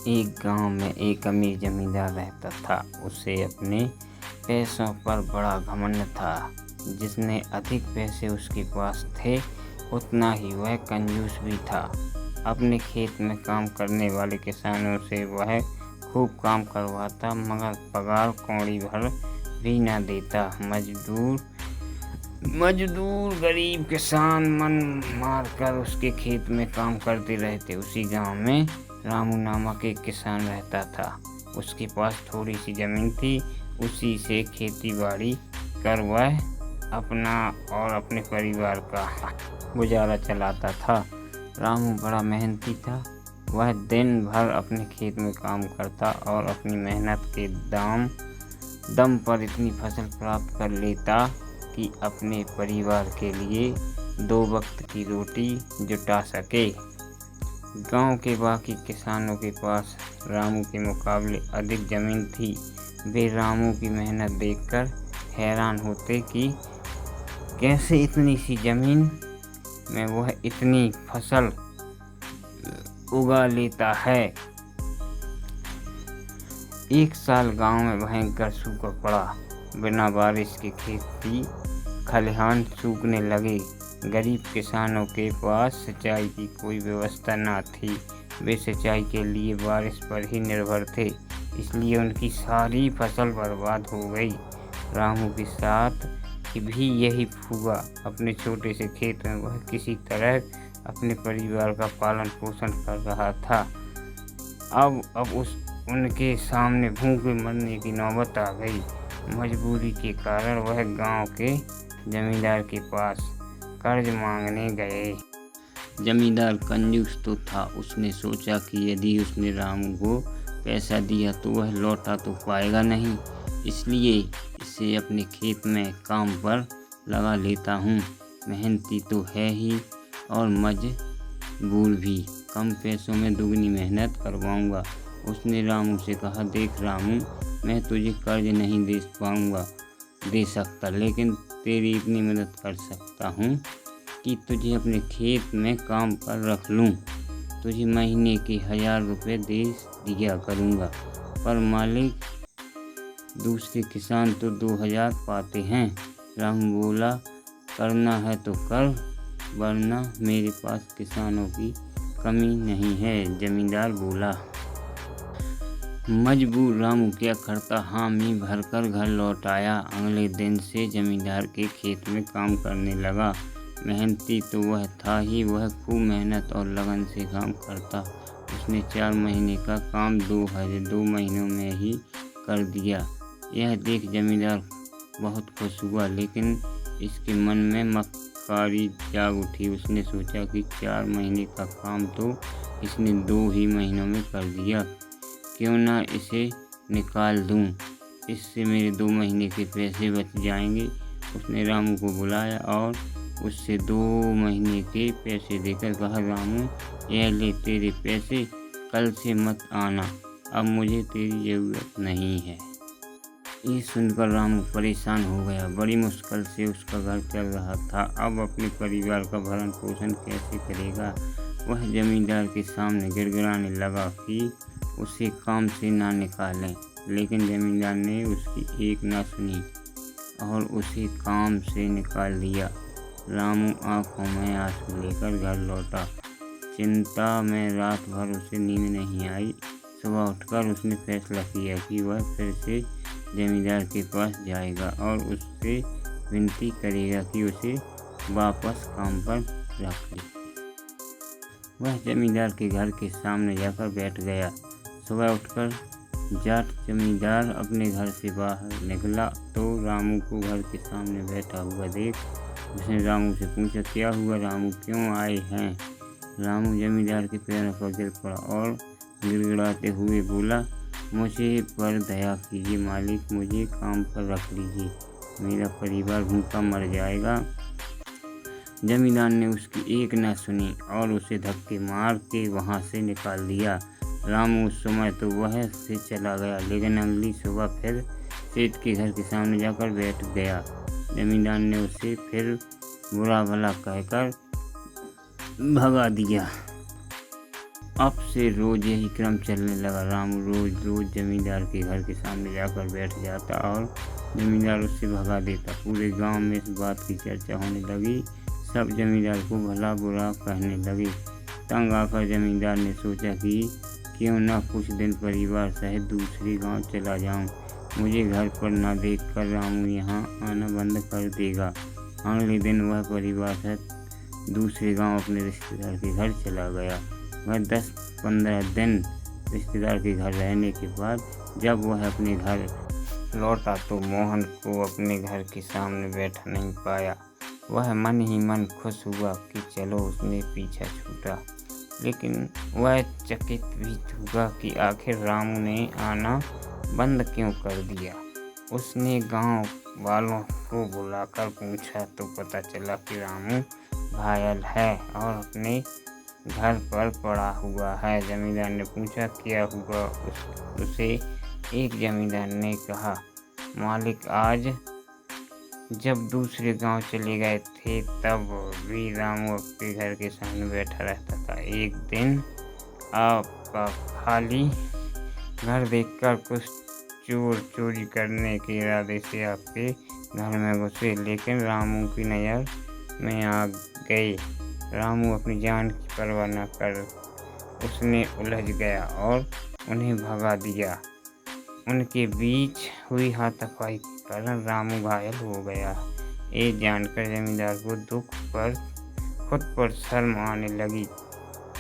एक गांव में एक अमीर जमींदार रहता था। उसे अपने पैसों पर बड़ा घमंड था। जितने अधिक पैसे उसके पास थे उतना ही वह कंजूस भी था। अपने खेत में काम करने वाले किसानों से वह खूब काम करवाता, मगर पगार कौड़ी भर भी न देता। मजदूर गरीब किसान मन मारकर उसके खेत में काम करते रहते। उसी गांव में रामू नामक एक किसान रहता था। उसके पास थोड़ी सी जमीन थी। उसी से खेती बाड़ी कर वह अपना और अपने परिवार का गुजारा चलाता था। रामू बड़ा मेहनती था। वह दिन भर अपने खेत में काम करता और अपनी मेहनत के दम पर इतनी फसल प्राप्त कर लेता कि अपने परिवार के लिए 2 वक्त की रोटी जुटा सके। गांव के बाकी किसानों के पास रामू के मुकाबले अधिक जमीन थी। वे रामू की मेहनत देखकर हैरान होते कि कैसे इतनी सी जमीन में वह इतनी फसल उगा लेता है। एक साल गांव में भयंकर सूखा पड़ा। बिना बारिश के खेती खलिहान सूखने लगे। गरीब किसानों के पास सिंचाई की कोई व्यवस्था न थी। वे सिंचाई के लिए बारिश पर ही निर्भर थे, इसलिए उनकी सारी फसल बर्बाद हो गई। रामू के साथ भी यही हुआ। अपने छोटे से खेत में वह किसी तरह अपने परिवार का पालन पोषण कर रहा था। अब उनके सामने भूखे मरने की नौबत आ गई। मजबूरी के कारण वह गांव के जमींदार के पास कर्ज मांगने गए। जमींदार कंजूस तो था। उसने सोचा कि यदि उसने रामू को पैसा दिया तो वह लौटा तो पाएगा नहीं, इसलिए इसे अपने खेत में काम पर लगा लेता हूँ। मेहनती तो है ही और मजबूर भी। कम पैसों में दुगनी मेहनत करवाऊँगा। उसने रामू से कहा, देख रामू, मैं तुझे कर्ज नहीं दे सकता, लेकिन तेरी इतनी मदद कर सकता हूँ कि तुझे अपने खेत में काम पर रख लूँ। तुझे महीने के 1000 रुपये दे दिया करूँगा, पर मालिक, दूसरे किसान तो 2000 पाते हैं। रामू बोला, करना है तो कर, वरना मेरे पास किसानों की कमी नहीं है। जमींदार बोला। मजबूर रामू क्या करता, हामी भरकर घर लौट आया। अगले दिन से जमींदार के खेत में काम करने लगा। मेहनती तो वह था ही, वह खूब मेहनत और लगन से काम करता। उसने 4 महीने का काम 2 महीनों में ही कर दिया। यह देख जमींदार बहुत खुश हुआ, लेकिन इसके मन में मक्कारी जाग उठी। उसने सोचा कि 4 महीने का काम तो इसने 2 ही महीनों में कर दिया, क्यों ना इसे निकाल दूं, इससे मेरे 2 महीने के पैसे बच जाएंगे। उसने रामू को बुलाया और उससे 2 महीने के पैसे देकर कहा, रामू, यह ले तेरे पैसे, कल से मत आना, अब मुझे तेरी ज़रूरत नहीं है। ये सुनकर रामू परेशान हो गया। बड़ी मुश्किल से उसका घर चल रहा था। अब अपने परिवार का भरण पोषण कैसे करेगा। वह जमींदार के सामने गिड़गिड़ाने लगा कि उसे काम से ना निकालें, लेकिन जमींदार ने उसकी एक ना सुनी और उसे काम से निकाल दिया। रामू आंखों में आंसू लेकर घर लौटा। चिंता में रात भर उसे नींद नहीं आई। सुबह उठकर उसने फैसला किया कि वह फिर से जमींदार के पास जाएगा और उससे विनती करेगा कि उसे वापस काम पर रख ले। वह जमींदार के घर के सामने जाकर बैठ गया। सुबह उठकर जाट जमींदार अपने घर से बाहर निकला तो रामू को घर के सामने बैठा हुआ देख उसने रामू से पूछा, क्या हुआ रामू, क्यों आए हैं। रामू जमींदार के पैरों पर गिर पड़ा और गिड़गिड़ाते हुए बोला, मुझे पर दया कीजिए मालिक, मुझे काम पर रख लीजिए, मेरा परिवार भूखा मर जाएगा। जमींदार ने उसकी एक न सुनी और उसे धक्के मार के वहाँ से निकाल दिया। रामू उस समय तो वह से चला गया, लेकिन अगली सुबह फिर सेठ के घर के सामने जाकर बैठ गया। जमींदार ने उसे फिर बुरा भला कहकर भगा दिया। अब से रोज यही क्रम चलने लगा। रामू रोज रोज जमींदार के घर के सामने जाकर बैठ जाता और जमींदार उससे भगा देता। पूरे गांव में इस बात की चर्चा होने लगी। सब जमींदार को भला बुरा कहने लगे। तंग आकर जमींदार ने सोचा कि क्यों न कुछ दिन परिवार सहित दूसरे गांव चला जाऊं। मुझे घर पर न देखकर रामू यहाँ आना बंद कर देगा। अगले दिन वह परिवार सहित दूसरे गांव अपने रिश्तेदार के घर चला गया। वह 10-15 दिन रिश्तेदार के घर रहने के बाद जब वह अपने घर लौटा तो मोहन को अपने घर के सामने बैठा नहीं पाया। वह मन ही मन खुश हुआ कि चलो उसने पीछा छूटा, लेकिन वह चकित भी हुआ कि आखिर रामू ने आना बंद क्यों कर दिया। उसने गांव वालों को बुलाकर पूछा तो पता चला कि रामू घायल है और अपने घर पर पड़ा हुआ है। जमींदार ने पूछा क्या हुआ उसे। एक जमींदार ने कहा, मालिक आज जब दूसरे गांव चले गए थे तब भी रामू आपके घर के सामने बैठा रहता था। एक दिन आपका खाली घर देखकर कुछ चोर चोरी करने के इरादे से आपके घर में घुसे, लेकिन रामू की नज़र में आ गए। रामू अपनी जान की परवाह न कर उसने उलझ गया और उन्हें भगा दिया। उनके बीच हुई हाथापाई के कारण रामू घायल हो गया। ये जानकर जमींदार को दुख पर खुद पर शर्म आने लगी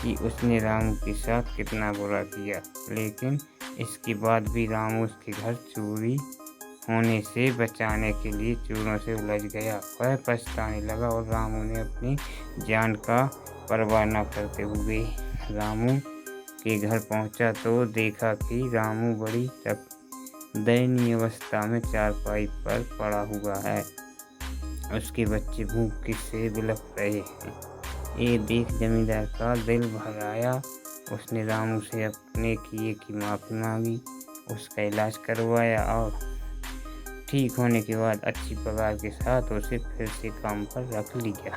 कि उसने रामू के साथ कितना बुरा किया, लेकिन इसके बाद भी रामू उसके घर चोरी होने से बचाने के लिए चोरों से उलझ गया। वह पछताने लगा और रामू ने अपनी जान का परवाह न करते हुए रामू के घर पहुंचा तो देखा कि रामू बड़ी दयनीय अवस्था में चारपाई पर पड़ा हुआ है। उसके बच्चे भूख से बिलख रहे हैं। ये देख जमींदार का दिल भर आया। उसने रामू से अपने किए की माफ़ी मांगी, उसका इलाज करवाया और ठीक होने के बाद अच्छी पगार के साथ उसे फिर से काम पर रख लिया।